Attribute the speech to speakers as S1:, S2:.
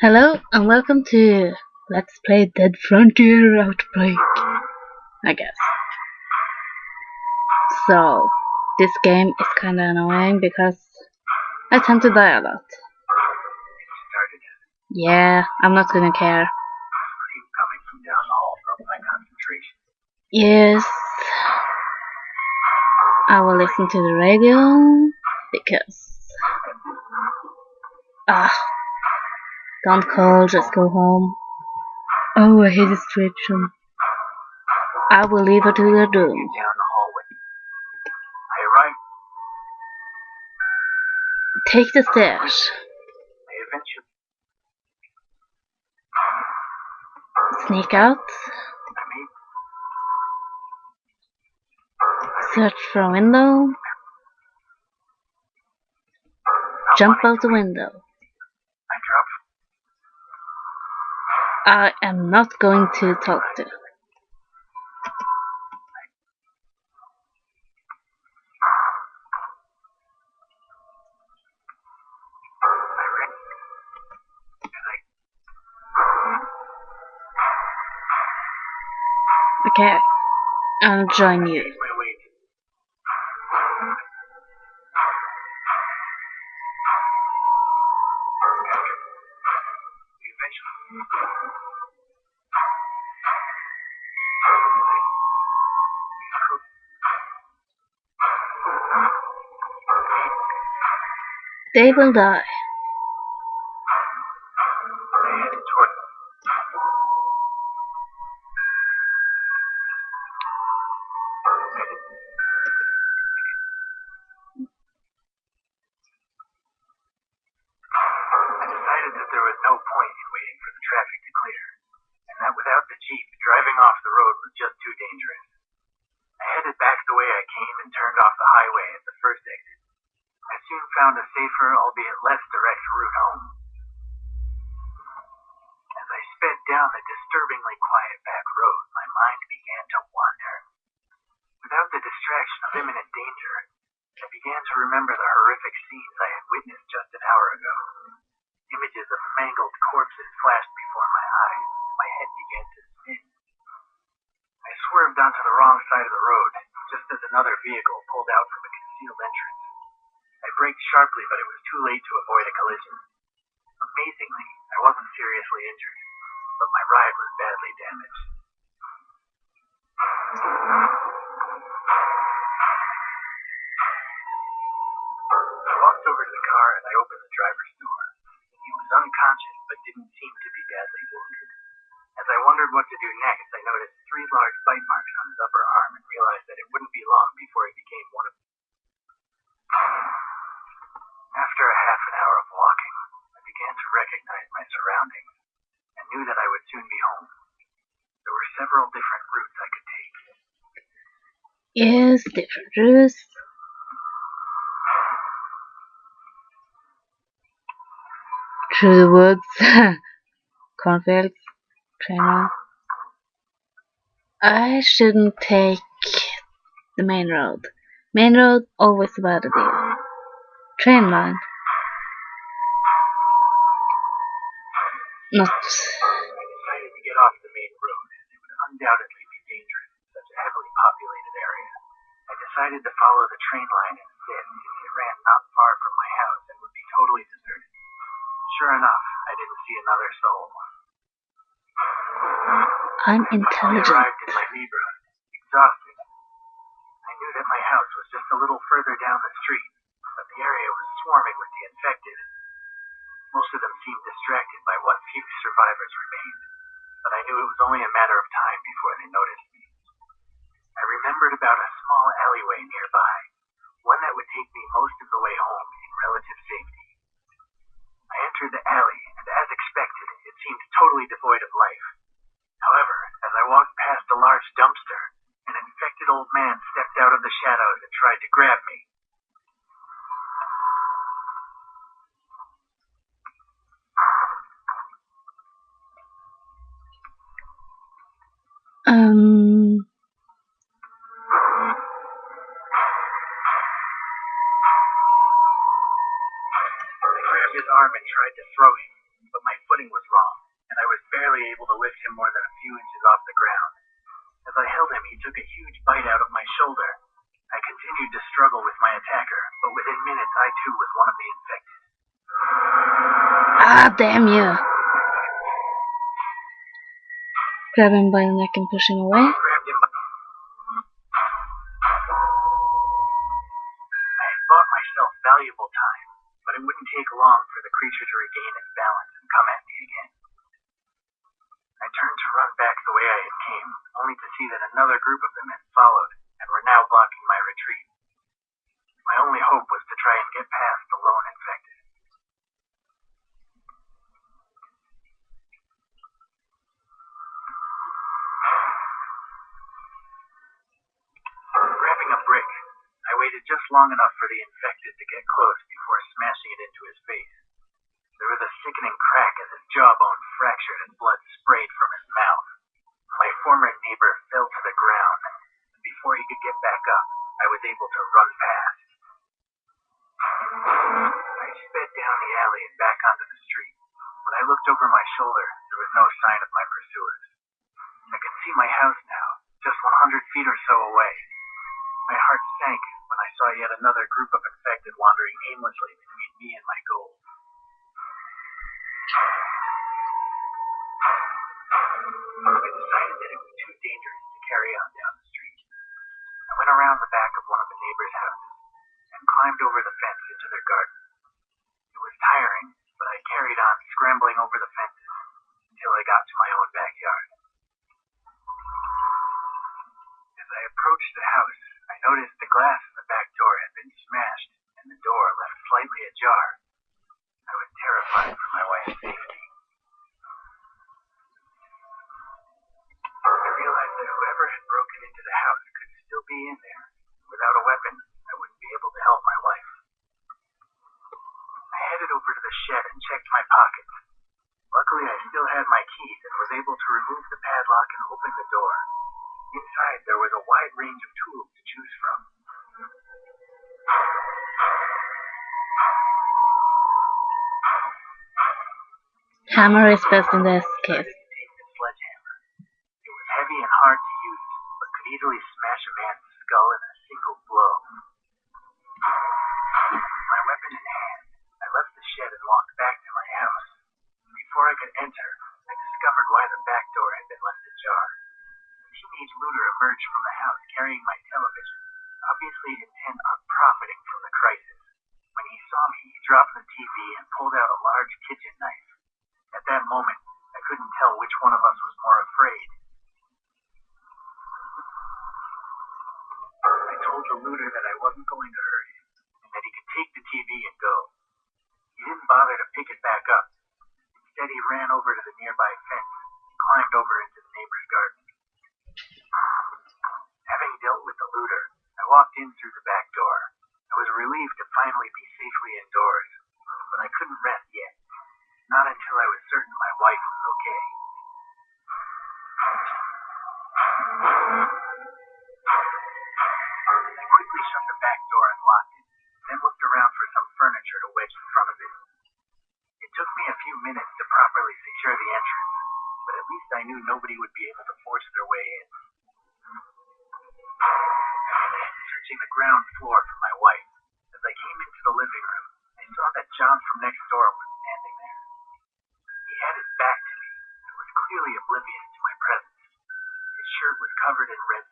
S1: Hello and welcome to Let's Play Dead Frontier Outbreak, I guess. So, this game is kinda annoying because I tend to die a lot. Yeah, I'm not gonna care. Yes, I will listen to the radio because don't call, just go home. Oh, I hate this situation. I will leave her to their doom. Take the stairs. Sneak out. Search for a window. Jump out the window. I am not going to talk to. Okay, I'll join you. They will die.
S2: There was no point in waiting for the traffic to clear, and that without the Jeep, driving off the road was just too dangerous. I headed back the way I came and turned off the highway at the first exit. I soon found a safer, albeit less direct route home. As I sped down the disturbingly quiet back road, my mind began to wander. Without the distraction of imminent danger, I began to remember the horrific scenes I had witnessed just an hour ago. Images of mangled corpses flashed before my eyes, and my head began to spin. I swerved onto the wrong side of the road, just as another vehicle pulled out from a concealed entrance. I braked sharply, but it was too late to avoid a collision. Amazingly, I wasn't seriously injured, but my ride was badly damaged. I walked over to the car and I opened the driver's door. He was unconscious, but didn't seem to be badly wounded. As I wondered what to do next, I noticed 3 large bite marks on his upper arm and realized that it wouldn't be long before he became one of them. After a half an hour of walking, I began to recognize my surroundings and knew that I would soon be home. There were several different routes I could take.
S1: Yes, different routes. Through the woods, cornfields, train road. I shouldn't take the main road. Main road, always a bad idea. Train line. Not.
S2: I decided to get off the main road, as it would undoubtedly be dangerous in such a heavily populated area. I decided to follow the train line instead, since it ran not far from my house and would be totally deserted. Sure enough, I didn't see another soul.
S1: I'm intelligent.
S2: I arrived in my neighborhood, exhausted. I knew that my house was just a little further down the street, but the area was swarming with the infected. Most of them seemed distracted by what few survivors remained, but I knew it was only a matter of time before they noticed me. I remembered about a small alleyway nearby, one that would take me most of the way home in relative safety. I entered the alley, and as expected, it seemed totally devoid of life. However, as I walked past a large dumpster, an infected old man stepped out of the shadows and tried to grab me. I grabbed his arm and tried to throw him, but my footing was barely able to lift him more than a few inches off the ground. As I held him, he took a huge bite out of my shoulder. I continued to struggle with my attacker, but within minutes I too was one of the infected.
S1: Ah, damn you! Grab him by the neck and push him away.
S2: I had bought myself valuable time, but it wouldn't take long for the creature to regain its balance and come at me again. I turned to run back the way I had came, only to see that another group of them had followed and were now blocking my retreat. My only hope was to try and get past the lone infected. Grabbing a brick, I waited just long enough for the infected to get close before smashing it into his face. There was a sickening crack as his jawbone fractured and blood sprayed from his mouth. My former neighbor fell to the ground, and before he could get back up, I was able to run past. I sped down the alley and back onto the street. When I looked over my shoulder, there was no sign of my pursuers. I could see my house now, just 100 feet or so away. My heart sank when I saw yet another group of infected wandering aimlessly between me and my goal. I decided that it was too dangerous to carry on down the street. I went around the back of one of the neighbors' houses and climbed over the fence into their garden. It was tiring, but I carried on scrambling over the fences until I got to my own backyard. As I approached the house, I noticed the glass in the back door had been smashed and the door left slightly ajar. I was terrified for my wife's safety. I realized that whoever had broken into the house could still be in there. Without a weapon, I wouldn't be able to help my wife. I headed over to the shed and checked my pockets. Luckily, I still had my keys and was able to remove the padlock and open the door. Inside, there was a wide range of tools to choose from.
S1: Hammer is best in this case.
S2: Take the sledgehammer. It was heavy and hard to use, but could easily smash a man's skull in a single blow. With my weapon in hand, I left the shed and walked back to my house. Before I could enter, I discovered why the back door had been left ajar. A teenage looter emerged from the house carrying my television, obviously intent on profiting from the crisis. When he saw me, he dropped the TV and pulled out a large kitchen knife. At that moment, I couldn't tell which one of us was more afraid. I told the looter that I wasn't going to hurt him, and that he could take the TV and go. He didn't bother to pick it back up. Instead, he ran over to the nearby fence and climbed over into the neighbor's garden. Having dealt with the looter, I walked in through the back door. I was relieved to finally be safely indoors, but I couldn't rest yet. Not until I was certain my wife was okay. I quickly shut the back door and locked it, then looked around for some furniture to wedge in front of it. It took me a few minutes to properly secure the entrance, but at least I knew nobody would be able to force their way in. Searching the ground floor for my wife, as I came into the living room, I saw that John from next door was standing there. He had his back to me and was clearly oblivious to my presence. His shirt was covered in red